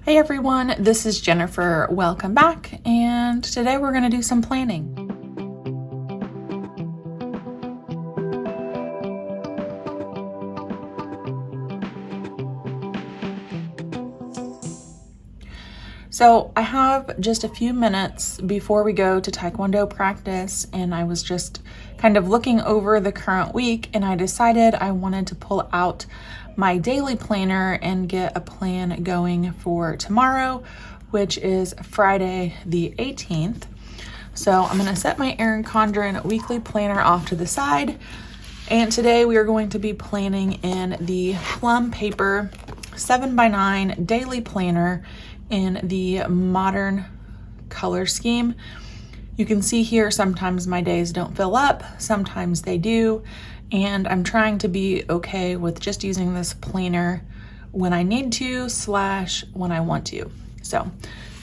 Hey everyone, this is Jennifer. Welcome back, and today we're going to do some planning. So I have just a few minutes before we go to Taekwondo practice, and I was just kind of looking over the current week, and I decided I wanted to pull out my daily planner and get a plan going for tomorrow, which is Friday the 18th. So I'm going to set my Erin Condren weekly planner off to the side, and today we are going to be planning in the plum paper 7x9 daily planner in the modern color scheme. You can see here sometimes my days don't fill up, sometimes they do, and I'm trying to be okay with just using this planner when I need to / when I want to. So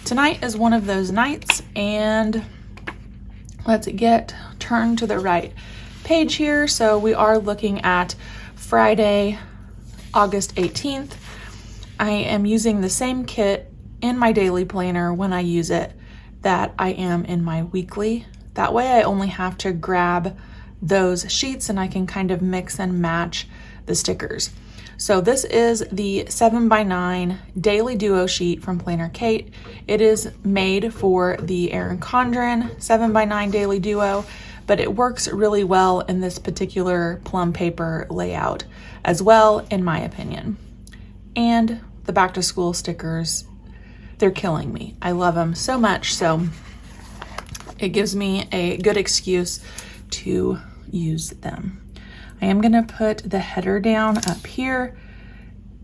tonight is one of those nights, and let's get turned to the right page here. So we are looking at Friday, August 18th. I am using the same kit in my daily planner when I use it that I am in my weekly. That way I only have to grab those sheets and I can kind of mix and match the stickers. So this is the 7x9 daily duo sheet from PlannerKate. It is made for the Erin Condren 7x9 daily duo, but it works really well in this particular plum paper layout as well, in my opinion. And the back to school stickers, they're killing me. I love them so much, so it gives me a good excuse to use them. I am gonna put the header down up here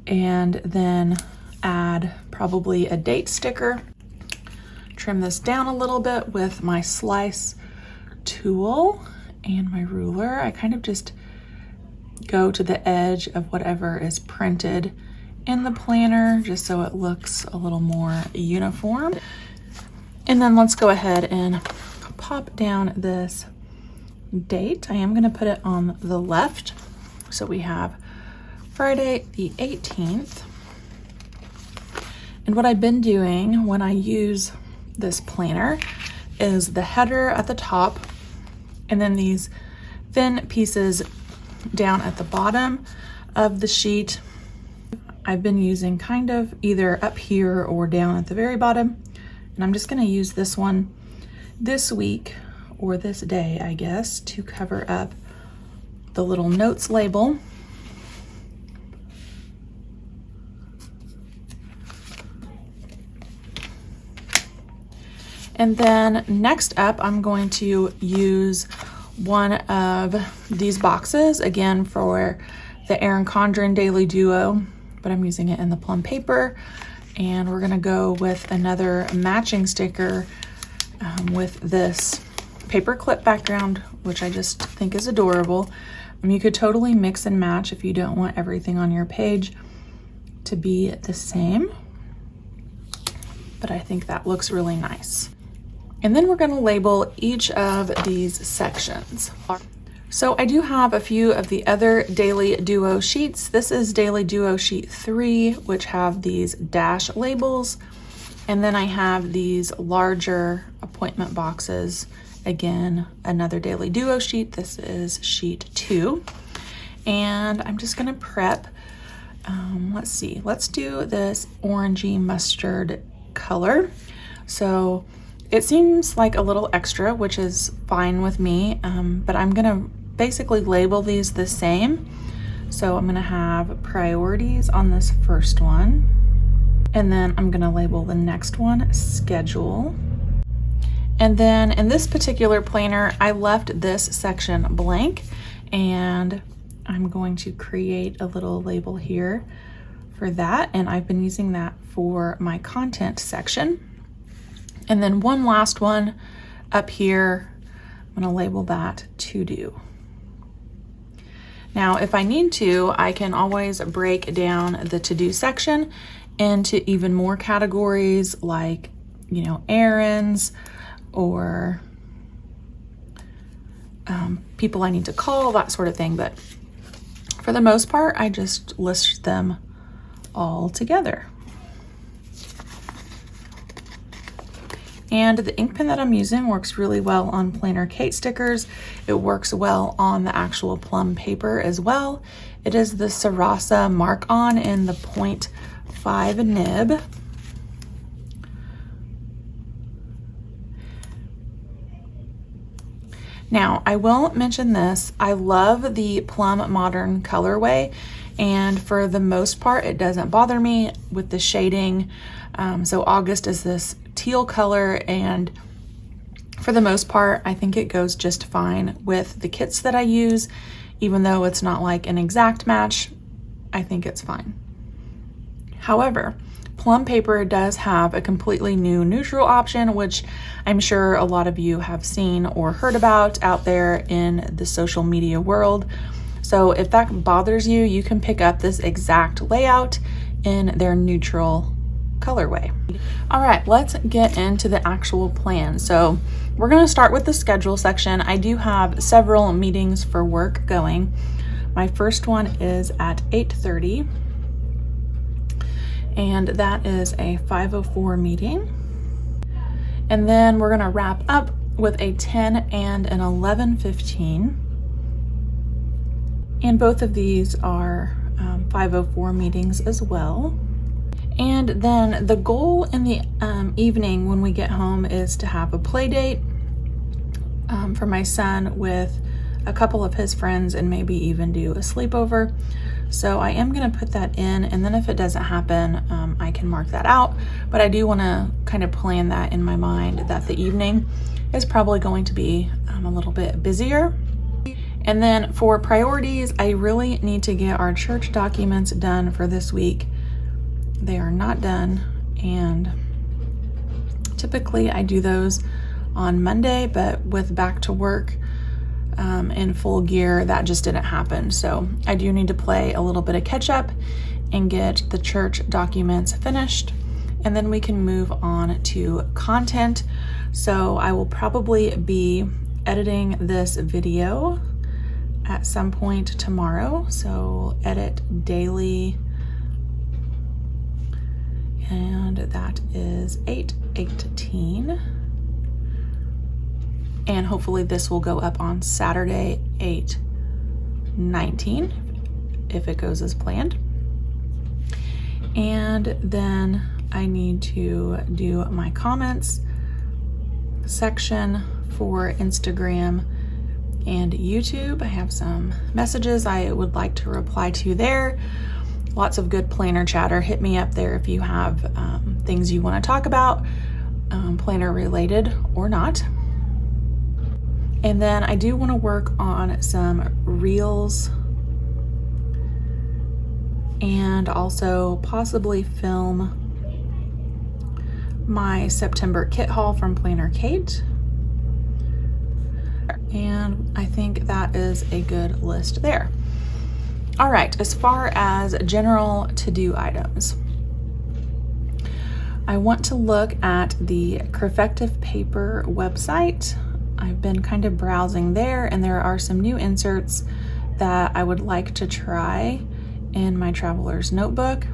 and then add probably a date sticker. Trim this down a little bit with my slice tool and my ruler. I kind of just go to the edge of whatever is printed in the planner just so it looks a little more uniform. And then let's go ahead and pop down this date. I am going to put it on the left. So we have Friday the 18th. And what I've been doing when I use this planner is the header at the top and then these thin pieces down at the bottom of the sheet. I've been using kind of either up here or down at the very bottom. And I'm just going to use this one this week, or this day, I guess, to cover up the little notes label. And then next up, I'm going to use one of these boxes, again for the Erin Condren Daily Duo, but I'm using it in the plum paper. And we're gonna go with another matching sticker with this paper clip background, which I just think is adorable. You could totally mix and match if you don't want everything on your page to be the same, but I think that looks really nice. And then we're gonna label each of these sections. So I do have a few of the other Daily Duo sheets. This is Daily Duo Sheet 3, which have these dash labels. And then I have these larger appointment boxes. Again, another Daily Duo sheet. This is Sheet 2. And I'm just gonna prep, let's see, let's do this orangey mustard color. So it seems like a little extra, which is fine with me, but I'm gonna basically label these the same. So I'm gonna have priorities on this first one, and then I'm gonna label the next one schedule. And then in this particular planner, I left this section blank, and I'm going to create a little label here for that, and I've been using that for my content section. And then one last one up here, I'm gonna label that to do. Now, if I need to, I can always break down the to-do section into even more categories like, you know, errands or people I need to call, that sort of thing. But for the most part, I just list them all together. And the ink pen that I'm using works really well on PlannerKate stickers. It works well on the actual plum paper as well. It is the Sarasa Mark On in the 0.5 nib. Now, I will mention this. I love the Plum Modern colorway, and for the most part, it doesn't bother me with the shading. So August is this teal color, and for the most part, I think it goes just fine with the kits that I use. Even though it's not like an exact match, I think it's fine. However, plum paper does have a completely new neutral option, which I'm sure a lot of you have seen or heard about out there in the social media world. So if that bothers you, you can pick up this exact layout in their neutral colorway. All right, let's get into the actual plan. So we're going to start with the schedule section. I do have several meetings for work going. My first one is at 8:30, and that is a 5:04 meeting. And then we're going to wrap up with a 10 and an 11:15. And both of these are 5:04 meetings as well. And then the goal in the evening when we get home is to have a play date for my son with a couple of his friends, and maybe even do a sleepover. So I am going to put that in, and then if it doesn't happen, I can mark that out. But I do want to kind of plan that in my mind, that the evening is probably going to be a little bit busier. And then for priorities, I really need to get our church documents done for this week. They are not done, and typically I do those on Monday, but with back to work in full gear, that just didn't happen. So I do need to play a little bit of catch up and get the church documents finished, and then we can move on to content. So I will probably be editing this video at some point tomorrow. So edit daily, and that is 8/18. And hopefully this will go up on Saturday, 8/19, if it goes as planned. And then I need to do my comments section for Instagram and YouTube. I have some messages I would like to reply to there. Lots of good planner chatter. Hit me up there if you have things you want to talk about, planner related or not. And then I do want to work on some reels, and also possibly film my September kit haul from PlannerKate. And I think that is a good list there. All right, as far as general to-do items, I want to look at the Crefective Paper website. I've been kind of browsing there, and there are some new inserts that I would like to try in my traveler's notebook,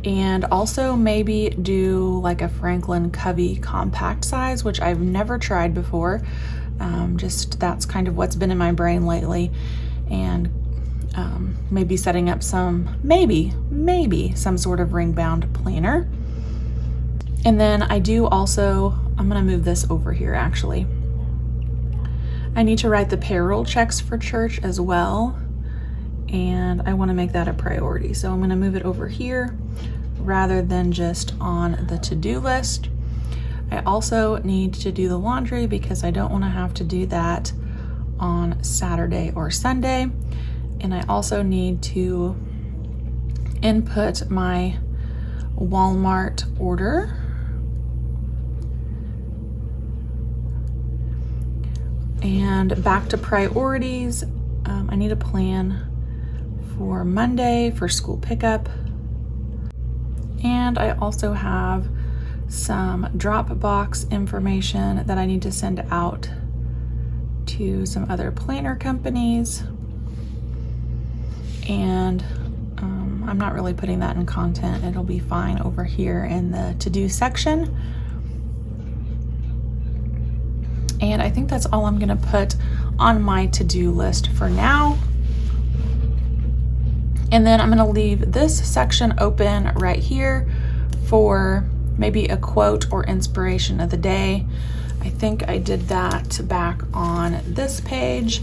and also maybe do like a Franklin Covey compact size, which I've never tried before. Just that's kind of what's been in my brain lately, and maybe setting up some, maybe some sort of ring bound planner. And then I do also, I'm gonna move this over here actually. I need to write the payroll checks for church as well, and I want to make that a priority. So I'm going to move it over here rather than just on the to-do list. I also need to do the laundry because I don't want to have to do that on Saturday or Sunday. And I also need to input my Walmart order. And back to priorities, I need a plan for Monday for school pickup. And I also have some Dropbox information that I need to send out to some other planner companies. And I'm not really putting that in content. It'll be fine over here in the to-do section. And I think that's all I'm gonna put on my to-do list for now. And then I'm gonna leave this section open right here for maybe a quote or inspiration of the day. I think I did that back on this page.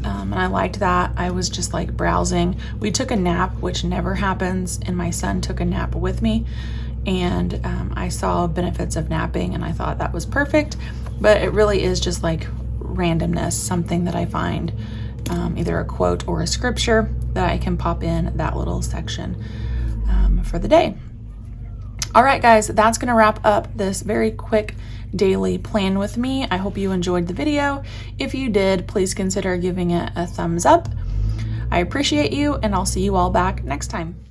And I liked that. I was just like browsing. We took a nap, which never happens, and my son took a nap with me. And I saw benefits of napping, and I thought that was perfect. But it really is just like randomness, something that I find, either a quote or a scripture that I can pop in that little section for the day. All right, guys, that's gonna wrap up this very quick daily plan with me. I hope you enjoyed the video. If you did, please consider giving it a thumbs up. I appreciate you, and I'll see you all back next time.